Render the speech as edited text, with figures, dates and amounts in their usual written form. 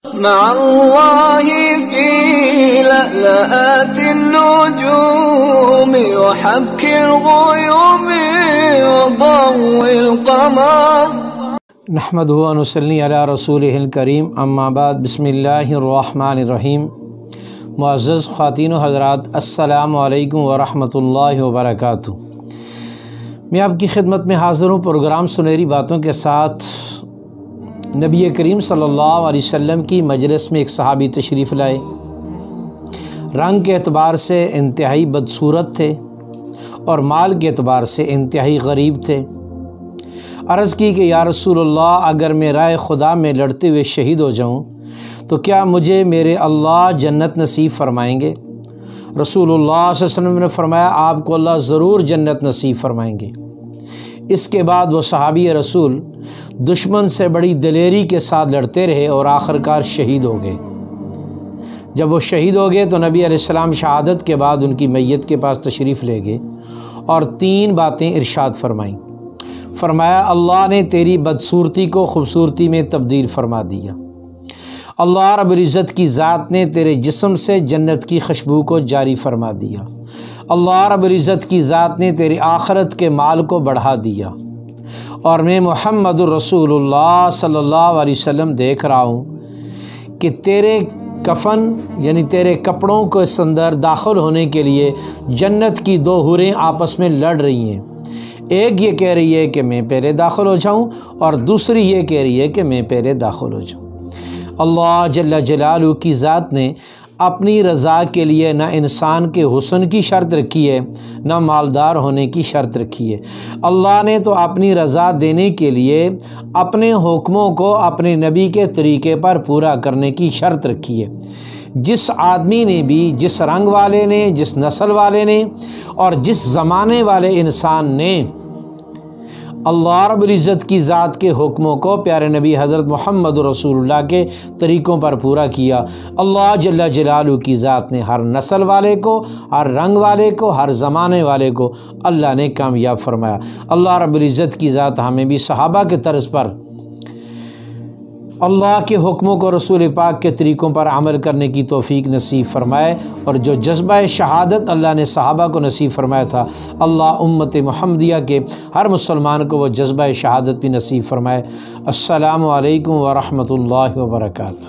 مع الله في لألآت النجوم وحبك الغيوم وضوء القمر نحمدہ و نصلی علی رسولہ الکریم، اما بعد، بسم اللہ الرحمن الرحیم۔ معزز خواتین و حضرات، السلام علیکم ورحمۃ اللہ وبرکاتہ۔ میں آپ کی خدمت میں حاضر ہوں پروگرام سنہری باتوں کے ساتھ۔ نبی کریم صلی اللہ علیہ وسلم کی مجلس میں ایک صحابی تشریف لائے، رنگ کے اعتبار سے انتہائی بدصورت تھے اور مال کے اعتبار سے انتہائی غریب تھے۔ عرض کی کہ یا رسول اللہ، اگر میں راہ خدا میں لڑتے ہوئے شہید ہو جاؤں تو کیا مجھے میرے اللہ جنت نصیب فرمائیں گے؟ رسول اللہ صلی اللہ علیہ وسلم نے فرمایا، آپ کو اللہ ضرور جنت نصیب فرمائیں گے۔ اس کے بعد وہ صحابی رسول دشمن سے بڑی دلیری کے ساتھ لڑتے رہے اور آخرکار شہید ہو گئے۔ جب وہ شہید ہو گئے تو نبی علیہ السلام شہادت کے بعد ان کی میت کے پاس تشریف لے گئے اور 3 باتیں ارشاد فرمائیں۔ فرمایا، اللہ نے تیری بدصورتی کو خوبصورتی میں تبدیل فرما دیا۔ اللہ رب العزت کی ذات نے تیرے جسم سے جنت کی خوشبو کو جاری فرما دیا۔ اللہ رب العزت کی ذات نے تیری آخرت کے مال کو بڑھا دیا، اور میں محمد الرسول اللہ صلی اللہ علیہ وسلم دیکھ رہا ہوں کہ تیرے کفن یعنی تیرے کپڑوں کو اس اندر داخل ہونے کے لیے جنت کی 2 حوریں آپس میں لڑ رہی ہیں۔ ایک یہ کہہ رہی ہے کہ میں پہلے داخل ہو جاؤں، اور دوسری یہ کہہ رہی ہے کہ میں پہلے داخل ہو جاؤں۔ اللہ جل جلالہ کی ذات نے اپنی رضا کے لیے نہ انسان کے حسن کی شرط رکھی ہے، نہ مالدار ہونے کی شرط رکھی ہے۔ اللہ نے تو اپنی رضا دینے کے لیے اپنے حکموں کو اپنے نبی کے طریقے پر پورا کرنے کی شرط رکھی ہے۔ جس آدمی نے بھی، جس رنگ والے نے، جس نسل والے نے اور جس زمانے والے انسان نے اللہ رب العزت کی ذات کے حکموں کو پیارے نبی حضرت محمد رسول اللہ کے طریقوں پر پورا کیا، اللہ جل جلالہ کی ذات نے ہر نسل والے کو، ہر رنگ والے کو، ہر زمانے والے کو اللہ نے کامیاب فرمایا۔ اللہ رب العزت کی ذات ہمیں بھی صحابہ کے طرز پر اللہ کے حکموں کو رسول پاک کے طریقوں پر عمل کرنے کی توفیق نصیب فرمائے، اور جو جذبہ شہادت اللہ نے صحابہ کو نصیب فرمایا تھا، اللہ امت محمدیہ کے ہر مسلمان کو وہ جذبہ شہادت بھی نصیب فرمائے۔ السلام علیکم ورحمۃ اللہ وبرکاتہ۔